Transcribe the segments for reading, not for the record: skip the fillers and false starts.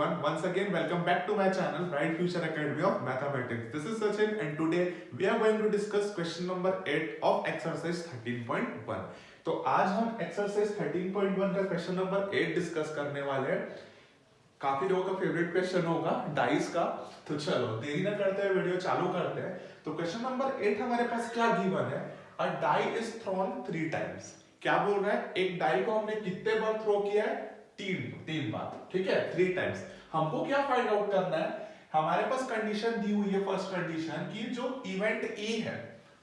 everyone. Once again, welcome back to my channel, Bright Future Academy of Mathematics. This is Sachin, and today we are going to discuss question number 8 of exercise 13.1. तो आज हम exercise 13.1 का question number 8 discuss करने वाले हैं. काफी लोगों का फेवरेट क्वेश्चन होगा डाइस का. तो चलो देरी ना करते हुए वीडियो चालू करते हैं. तो क्वेश्चन नंबर 8 हमारे पास क्या गिवन है? अ डाई इज थ्रोन 3 टाइम्स. क्या बोल रहा है? एक डाई को हमने कितने बार थ्रो किया है? तीन बार. ठीक है, 3 टाइम्स. हमको क्या फाइंड आउट करना है? हमारे पास कंडीशन दी हुई है, फर्स्ट कंडीशन की जो इवेंट ई है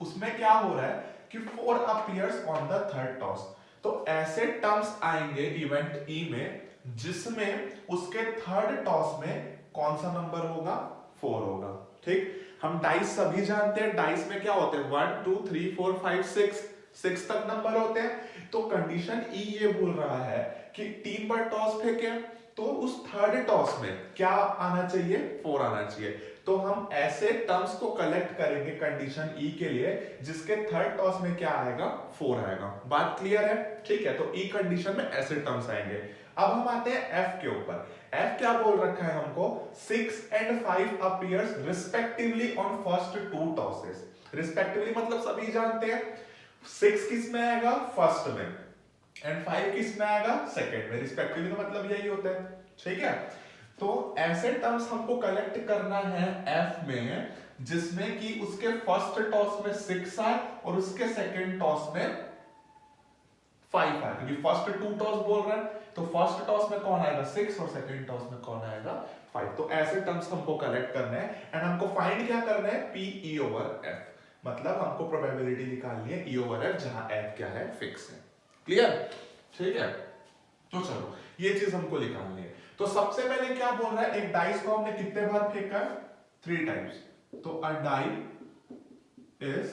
उसमें क्या हो रहा है कि 4 appears on the third toss. तो ऐसे टर्म्स आएंगे इवेंट ई में जिसमें उसके थर्ड टॉस में कौन सा नंबर होगा? 4 होगा. ठीक, हम डाइस सभी जानते हैं. डाइस में क्या होते हैं? 1 2 3 4 5 6 तक नंबर होते हैं. तो कंडीशन ई ये बोल रहा है कि 3 बार टॉस फेंके तो उस थर्ड टॉस में क्या आना चाहिए? 4 आना चाहिए. तो हम ऐसे टर्म्स को कलेक्ट करेंगे कंडीशन ई के लिए जिसके थर्ड टॉस में क्या आएगा? 4 आएगा. बात क्लियर है? ठीक है, तो ई कंडीशन में ऐसे टर्म्स आएंगे. अब हम आते हैं एफ के ऊपर. एफ क्या बोल रखा है हमको? 6 and 5 appears respectively on first 2 tosses. Respectively मतलब सभी जानते हैं 6 किस में आएगा? फर्स्ट में, एंड 5 किस में आएगा? सेकंड में. रिस्पेक्टिवली का मतलब यही होता है. ठीक है, तो ऐसे टर्म्स हमको कलेक्ट करना है एफ में जिसमें कि उसके फर्स्ट टॉस में 6 आए और उसके सेकंड टॉस में 5 आए. क्योंकि फर्स्ट 2 टॉस बोल रहा है तो फर्स्ट टॉस में कौन आएगा? 6 और सेकंड टॉस में कौन आएगा? 5. तो ऐसे टर्म्स हमको कलेक्ट करने हैं एंड हमको फाइंड क्या करना है? P E over F. मतलब हमको प्रोबेबिलिटी निकालनी है ई ओवर एफ जहां एफ क्या है? फिक्स है. क्लियर? ठीक है, तो चलो ये चीज हमको निकालनी है. तो सबसे पहले क्या बोल रहा है? एक डाइस को हमने कितने बार फेंका? 3 टाइम्स. तो a die is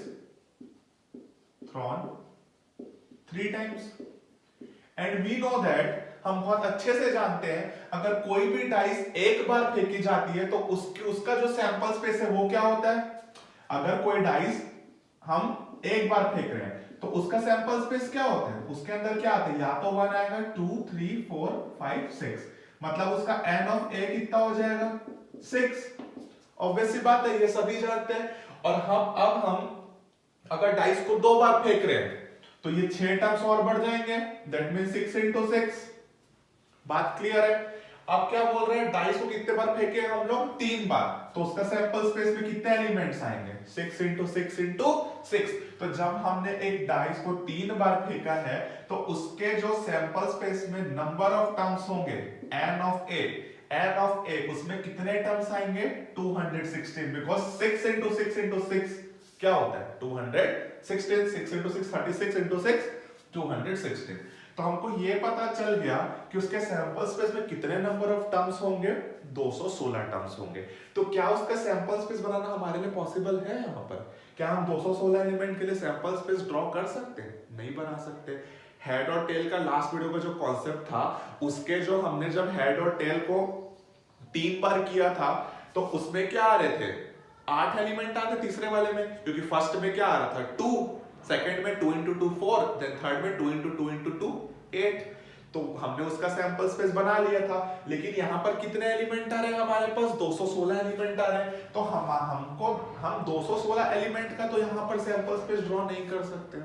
thrown 3 times and we know that, हम बहुत अच्छे से जानते हैं अगर कोई भी डाइस एक बार फेंकी जाती है तो उसका जो सैंपल स्पेस है वो क्या होता है? अगर कोई डाइस हम एक बार फेंक रहे हैं तो उसका सैंपल स्पेस क्या होता है? उसके अंदर क्या आता है? या तो 1 आएगा, 2 3 4 5 6. मतलब उसका एन ऑफ ए कितना हो जाएगा? 6. ऑब्वियस सी बात है, ये सभी जानते हैं. और हम अगर डाइस को 2 बार फेंक रहे हैं तो ये 6 टर्म्स और बढ़ जाएंगे. That mean 6 into 6. बात क्लियर है? अब क्या बोल रहे हैं? डाइस को कितने बार फेंके हम लोग? 3 बार. तो उसका सैंपल स्पेस में कितने एलिमेंट्स आएंगे? 6 into 6 into 6. तो जब हमने एक डाइस को 3 बार फेंका है तो उसके जो सैंपल स्पेस में नंबर ऑफ टर्म्स होंगे n ऑफ ए उसमें कितने टर्म्स आएंगे? 216. बिकॉज 6 into 6 into 6 क्या होता है? 216. 6 into 6 36 into 6 216. तो हमको ये पता चल गया कि उसके सैंपल स्पेस में कितने नंबर ऑफ टर्म्स होंगे? 216 टर्म्स होंगे. तो क्या उसका सैंपल स्पेस बनाना हमारे लिए पॉसिबल है? यहाँ पर क्या हम 216 एलिमेंट के लिए सैंपल स्पेस ड्रॉ कर सकते हैं? नहीं बना सकते. हेड और टेल का लास्ट वीडियो का जो कॉन्सेप्ट था उसके जो हमने जब हेड और टेल को 3 बार किया था तो उसमें क्या आ रहे थे? 8 एलिमेंट आते तीसरे वाले में, क्योंकि फर्स्ट में क्या आ रहा था? 2, सेकंड में 2 into 2 4, देन थर्ड में 2 into 2 into 2 8. तो हमने उसका सैंपल स्पेस बना लिया था. लेकिन यहां पर कितने एलिमेंट आ रहे हैं हमारे पास? 216 एलिमेंट आ रहे हैं. तो हम 216 एलिमेंट का तो यहां पर सैंपल स्पेस ड्रॉ नहीं कर सकते.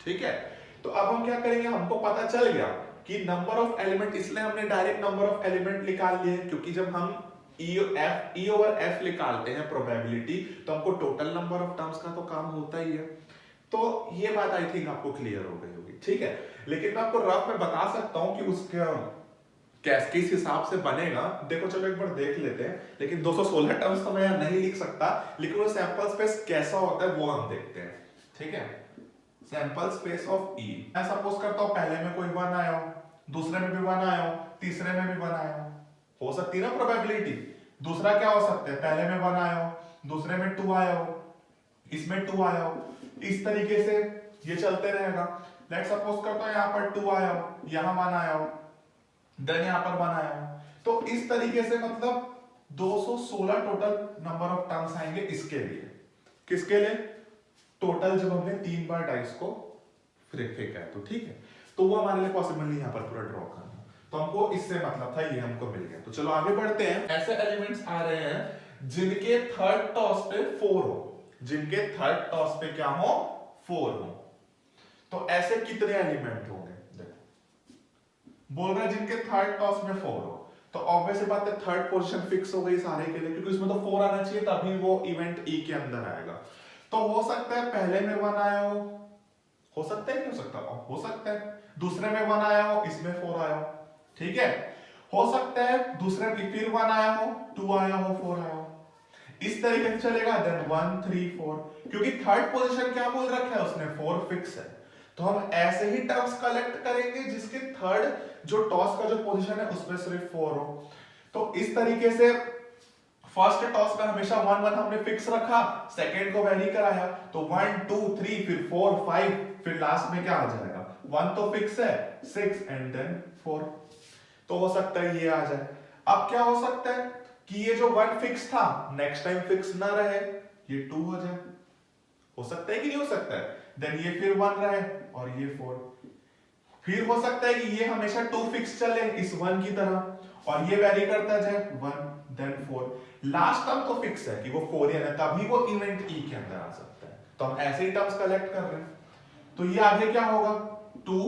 ठीक है, तो अब हम क्या करेंगे? हमको पता चल गया कि नंबर ऑफ एलिमेंट, इसलिए हमने डायरेक्ट नंबर ऑफ एलिमेंट निकाल लिए. क्योंकि जब हम ई ओवर एफ निकालते हैं प्रोबेबिलिटी तो हमको टोटल नंबर ऑफ टर्म्स का तो काम होता ही है. तो ये बात आई थिंक आपको क्लियर हो गई होगी. ठीक है, लेकिन मैं आपको रफ में बता सकता हूं कि उसका किस हिसाब से बनेगा. देखो चलो एक बार देख लेते हैं. लेकिन 216 टर्म्स तो मैं यहाँ नहीं लिख सकता, लेकिन वो सैंपल स्पेस कैसा होता है वो हम देखते हैं. ठीक है, सैंपल स्पेस ऑफ ई. मैं सपोज करता हूं पहले में कोई 1 आया हो, दूसरे में भी 1 आया हो, तीसरे में भी 1 आया हो सकती है ना प्रोबेबिलिटी. दूसरा क्या हो सकता है? पहले में 1 आया हो, दूसरे में 2 आया हो, इसमें 2 आया हो. इस तरीके से ये चलते रहेगा. लेट सपोज करता हूं यहां पर 2 आया हो, यहां 1 आया हो, देन यहां पर 1 आया हो. तो इस तरीके से मतलब 216 टोटल नंबर ऑफ टर्म्स आएंगे इसके लिए. किसके लिए? टोटल जब हमने 3 बार डाइस को फेंका है तो. ठीक है, तो वो हमारे लिए पॉसिबल नहीं यहां पर पूरा ड्रॉ करना. तो हमको इससे मतलब था, ये हमको मिल गया। तो चलो आगे बढ़ते हैं। ऐसे एलिमेंट्स आ रहे हैं जिनके थर्ड टॉस पे 4 हो, जिनके थर्ड टॉस पे क्या हो, 4 हो। तो ऐसे कितने एलिमेंट होंगे, देखो बोल रहा है जिनके थर्ड टॉस में 4 हो, तो ऑब्वियस बात है थर्ड पोजीशन फिक्स हो गई सारे के लिए, क्योंकि इसमें तो 4 आना चाहिए तभी वो इवेंट ई के अंदर आएगा। तो हो सकता है पहले में 1 आया हो सकता है, नहीं हो सकता, हो सकता है दूसरे में 1 आया हो, इसमें 4 आया हो, ठीक है। हो सकता है दूसरे में फिर 1 आया हो, 2 आया हो, 4 आया हो, इस तरीके से चलेगा। देन 1 3 4, क्योंकि थर्ड पोजीशन क्या बोल रखा है उसने, 4 फिक्स है। तो हम ऐसे ही टर्म्स कलेक्ट करेंगे जिसके थर्ड जो टॉस का जो पोजीशन है उसमें सिर्फ 4 हो। तो इस तरीके से फर्स्ट टॉस में हमेशा 1 1 हमने फिक्स रखा, सेकंड को वेरी कराया, तो 1 2 3 फिर 4 5, फिर लास्ट में क्या आ जाएगा, 1 तो फिक्स है, 6 एंड देन 4। तो हो सकता है ये आ जाए। अब क्या हो सकता है कि ये जो 1 फिक्स था नेक्स्ट टाइम फिक्स ना रहे, ये 2 हो जाए, हो सकता है कि नहीं हो सकता है। देन ये फिर 1 रहे और ये 4। फिर हो सकता है कि ये हमेशा 2 फिक्स चले इस 1 की तरह और ये वेरी करता जाए 1 देन 4। लास्ट टर्म तो फिक्स है कि वो 4 ही है, तभी वो इवेंट ई के अंदर आ सकता है। तो हम ऐसे ही टर्म्स कलेक्ट कर रहे हैं। तो ये आगे क्या होगा, 2,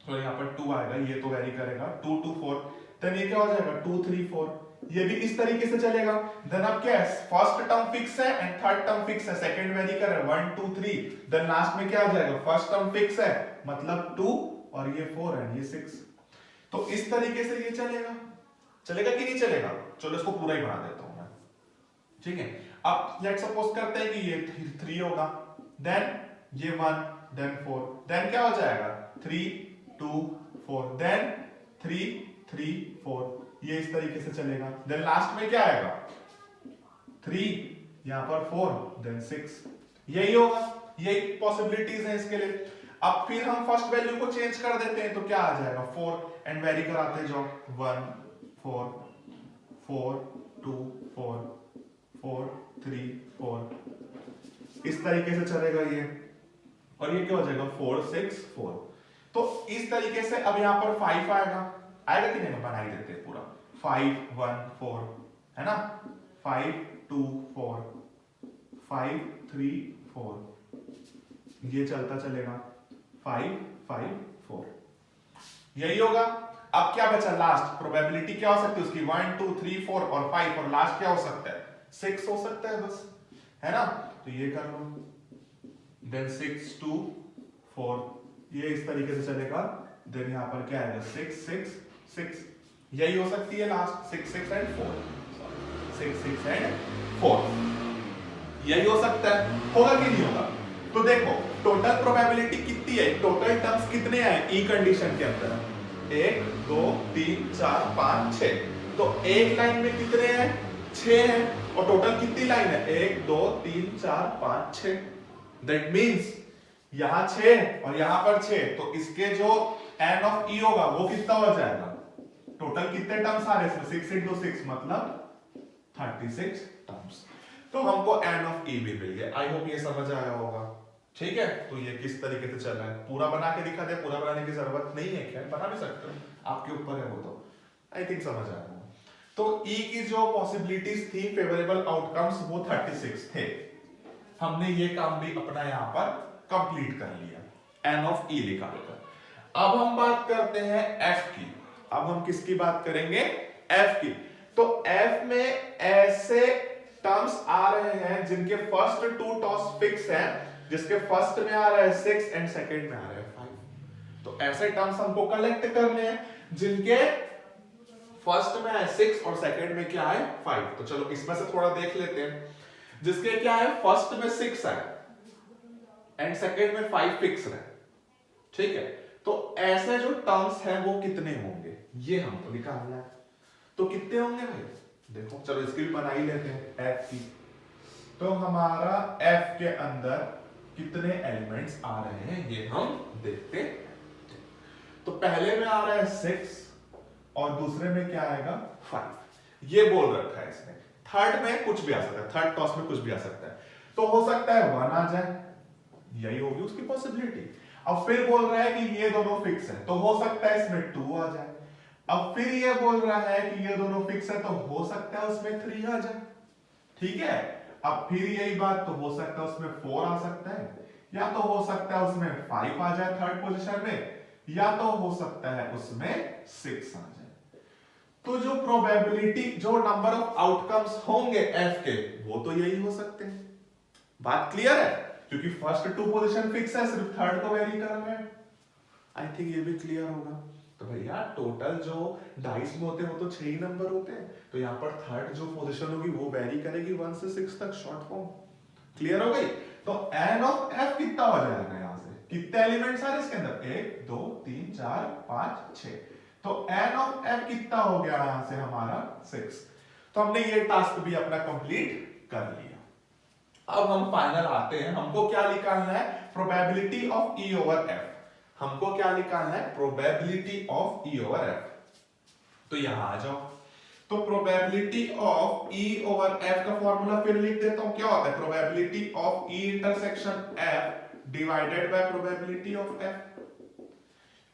तो यहाँ पर 2 आएगा, ये तो वेरी करेगा 2 2 4। देन ये क्या हो जाएगा 2 3 4, ये भी इस तरीके से चलेगा। देन अब क्या है, फर्स्ट टर्म फिक्स है एंड थर्ड टर्म फिक्स है, सेकंड वेरी कर रहा है 1 2 3। देन लास्ट में क्या आ जाएगा, फर्स्ट टर्म फिक्स है मतलब 2 और ये 4 एंड ये 6। तो इस तरीके से ये चलेगा, चलेगा कि नहीं चलेगा। चलो इसको पूरा ही बना देता हूं मैं, ठीक है। अब लेट सपोज करते हैं कि ये 3 होगा, देन ये 1 देन 4, देन क्या हो जाएगा 3 2 4, देन 3 3 4, ये इस तरीके से चलेगा। देन लास्ट में क्या आएगा 3, यहां पर 4 देन 6, यही होगा, यही पॉसिबिलिटीज हैं इसके लिए। अब फिर हम फर्स्ट वैल्यू को चेंज कर देते हैं, तो क्या आ जाएगा 4 एंड वेरी कराते जाओ 1 4 4 2 4 4 3 4, इस तरीके से चलेगा ये। और ये क्या हो जाएगा 4 6 4। तो इस तरीके से अब यहां पर 5 आएगा, आएगा कि नहीं, बना ही देते हैं पूरा। 5 1 4 है ना, 5 2 4 5 3 4, ये चलता चलेगा 5 5 4, यही होगा। अब क्या बचा लास्ट, प्रोबेबिलिटी क्या हो सकती है उसकी 1 2 3 4 और 5, और लास्ट क्या हो सकता है 6 हो सकता है बस, है ना। तो ये कर लो, देन 6 2 4, ये इस तरीके से चलेगा। देन यहां पर क्या आएगा 6 6 6, यही हो सकती है लास्ट 6 6 एंड 4, 6 6 एंड 4, यही हो सकता है। होगा कि नहीं होगा, तो देखो टोटल प्रोबेबिलिटी कितनी है, टोटल टर्म्स कितने हैं ई कंडीशन के अंदर, 1 2 3 4 5 6। तो एक लाइन में कितने हैं 6 हैं, और टोटल कितनी लाइन है 1 2 3 4 5 6। दैट मींस यहां 6 और यहां पर 6, तो इसके जो एन ऑफ ई होगा वो कितना हो जाएगा, टोटल कितने टर्म्स आ रहे हैं इसमें 6 into 6 मतलब 36 टर्म्स। तो हमको एन ऑफ ई भी मिल गया। आई होप ये समझ आया होगा, ठीक है। तो ये किस तरीके से चल रहा है, पूरा बना के दिखा दे, पूरा बनाने की जरूरत नहीं है, क्या बना भी सकते हो, आपके ऊपर है वो। तो आई थिंक समझ आया होगा। तो ई की जो पॉसिबिलिटीज थी फेवरेबल आउटकम्स वो 36 थे। हमने ये काम भी अपना यहां पर कंप्लीट कर लिया, एन ऑफ ई निकालकर। अब हम बात करते हैं एफ की। अब हम किसकी बात करेंगे, एफ की। तो एफ में ऐसे टर्म्स आ रहे हैं जिनके फर्स्ट 2 टॉस फिक्स हैं, जिसके फर्स्ट में आ रहा है 6 एंड सेकंड में आ रहा है 5। तो ऐसे टर्म्स हमको कलेक्ट करने हैं जिनके फर्स्ट में है 6 और सेकंड में क्या है 5। तो चलो इसमें से थोड़ा देख लेते हैं। जिसके क्या है फर्स्ट में 6 है एंड सेकंड में 5 फिक्स है, ठीक है। तो ऐसे जो टर्म्स हैं वो कितने होंगे ये हमको निकालना है। तो कितने होंगे भाई, देखो चलो इसकी भी बना ही लेते हैं एफ की। तो हमारा एफ के अंदर कितने एलिमेंट्स आ रहे हैं ये हम देखते हैं। तो पहले में आ रहा है 6 और दूसरे में क्या आएगा 5, ये बोल रखा है इसने। थर्ड में कुछ भी आ सकता है, थर्ड टॉस में कुछ भी आ सकता है। तो हो सकता है 1 आ जाए, यही होगी उसकी पॉसिबिलिटी। अब फिर बोल रहा है कि ये दोनों फिक्स है, तो हो सकता है इसमें 2 आ जाए। अब फिर ये बोल रहा है कि ये दोनों फिक्स है, तो हो सकता है उसमें 3 आ जाए, ठीक है। अब फिर यही बात, तो हो सकता है उसमें 4 आ सकता है, या तो हो सकता है उसमें 5 आ जाए थर्ड पोजीशन में, या तो हो सकता है उसमें 6 आ जाए। तो जो प्रोबेबिलिटी, जो नंबर ऑफ आउटकम्स होंगे एफ के, वो तो यही हो सकते हैं। बात क्लियर है, क्योंकि फर्स्ट 2 पोजीशन फिक्स है, सिर्फ थर्ड को वेरी कर रहा है। आई थिंक ये भी क्लियर होगा। तो भैया टोटल जो डाइस में होते हैं वो तो 6 ही नंबर होते हैं, तो यहाँ पर थर्ड जो पोजीशन होगी वो वेरी करेगी 1 से 6 तक, शॉर्ट फॉर्म क्लियर हो गई। तो एन ऑफ एफ कितना हो जाएगा, यहाँ से कितने एलिमेंट्स आ रहे इसके अंदर, 1 2 3 4 5 6, तो एन ऑफ एफ कितना हो गया यहाँ से हमारा 6। तो हमने ये टास्क भी अपना कंप्लीट कर लिया। अब हम फाइनल आते हैं, हमको क्या निकालना है, probability of E over F. हमको क्या निकालना है, probability of E over F. तो यहां आ जाओ, तो probability of E over F का फॉर्मूला फिर लिख देता हूं, क्या होता है, probability of E intersection F divided by probability of F,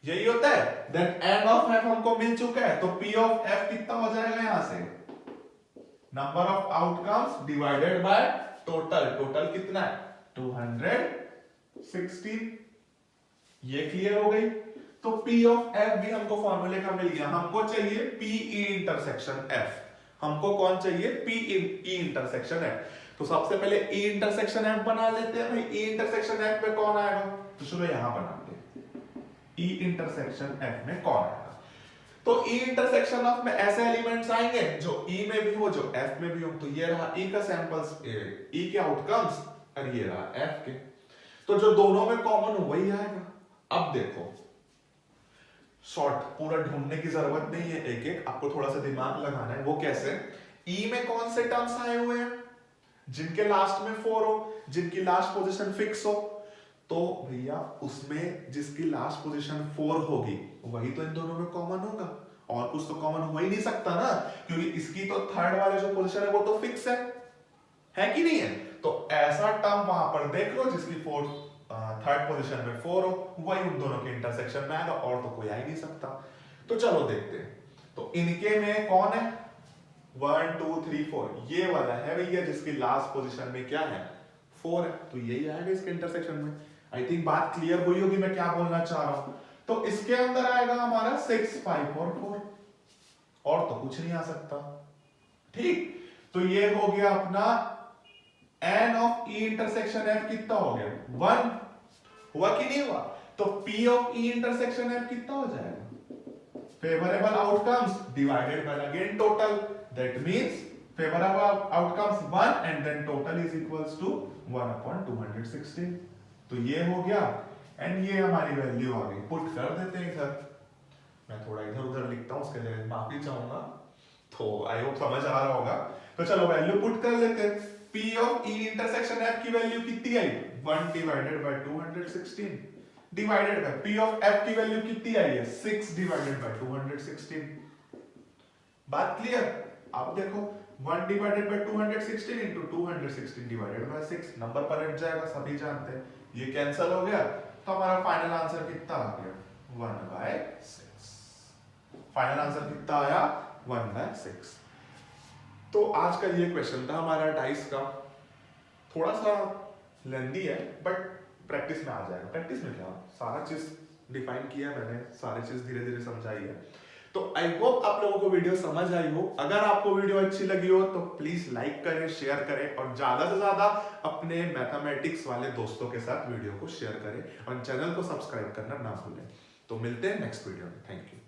यही होता है। देन एन ऑफ एफ हमको मिल चुका है, तो पी ऑफ एफ कितना हो जाएगा, यहां से number of outcomes divided by total, total कितना है 216, ये क्लियर हो गई। तो P ऑफ F भी हमको फॉर्मूले का मिल गया, हमको चाहिए P E इंटरसेक्शन F, हमको कौन चाहिए P E इंटरसेक्शन F। तो सबसे पहले E इंटरसेक्शन F बना लेते हैं भाई, E इंटरसेक्शन F में कौन आएगा, तो चलो यहां बनाते हैं, E इंटरसेक्शन F में कौन आएगा। तो E इंटरसेक्शन F में ऐसे एलिमेंट्स आएंगे जो E में भी हो, जो F में भी हो। तो ये रहा E का सैंपल्स, E के आउटकम्स, और ये रहा F के, तो जो दोनों में कॉमन हो वही आएगा। अब देखो, शॉर्ट पूरा ढूंढने की जरूरत नहीं है, एक एक आपको थोड़ा सा दिमाग लगाना है। वो कैसे, ई में कौन से टर्म्स आए हुए हैं, जिनके लास्ट में 4 हो, जिनकी लास्ट पोजीशन फिक्स हो, तो भैया उसमें जिसकी लास्ट पोजीशन 4 होगी वही तो इन दोनों में कॉमन होगा, और कुछ तो कॉमन हो ही नहीं सकता ना, क्योंकि इसकी तो थर्ड वाले जो पोजीशन है वो तो फिक्स है कि नहीं है। तो ऐसा टर्म वहां पर देख लो जिसकी थर्ड पोजीशन में 4 हो, वही उन दोनों के इंटरसेक्शन में आएगा, और तो कोई आ ही नहीं सकता। तो चलो देखते हैं, तो इनके में कौन है 1 2 3 4, ये वाला है भैया जिसकी लास्ट पोजीशन में क्या है 4 है, तो यही आएगा इसके इंटरसेक्शन में। आई थिंक बात क्लियर हुई होगी मैं क्या बोलना चाह रहा हूं। तो इसके अंदर आएगा हमारा 6 5 और 4, और तो कुछ नहीं आ सकता, ठीक। तो ये हो गया अपना N of E intersection F कितना हो गया 1, हुआ कि नहीं हुआ। तो P of E intersection F कितना हो जाएगा, favourable outcomes divided by again total, that means favourable outcomes 1 and then total is equals to 1 upon 216। तो ये हो गया, एंड ये हमारी वैल्यू आ गई, पुट कर देते हैं इधर। मैं थोड़ा इधर उधर लिखता हूं, उसके लिए माफी चाहूंगा, तो आई होप समझ आ रहा होगा। तो चलो वैल्यू पुट कर लेते हैं। P of E intersection F की वैल्यू कितनी आई, 1 divided by 216 divided by P of F की वैल्यू कितनी आई है 6 डिवाइडेड बाय 216। बात क्लियर। अब देखो 1 divided by 216 into 216 divided by 6, number पर हट जाएगा, सभी जानते हैं, ये कैंसिल हो गया। तो हमारा फाइनल आंसर कितना आ गया 1/6। फाइनल आंसर कितना आया 1/6। तो आज का ये क्वेश्चन था हमारा डाइस का, थोड़ा सा लेंथी है बट प्रैक्टिस में आ जाएगा। प्रैक्टिस में क्या, सारा चीज डिफाइन किया है मैंने, सारी चीज धीरे धीरे समझाई है। तो आई होप आप लोगों को वीडियो समझ आई हो। अगर आपको वीडियो अच्छी लगी हो तो प्लीज लाइक करें, शेयर करें, और ज्यादा से ज्यादा अपने मैथमेटिक्स वाले दोस्तों के साथ वीडियो को शेयर करें, और चैनल को सब्सक्राइब करना ना भूलें। तो मिलते हैं नेक्स्ट वीडियो में, थैंक यू।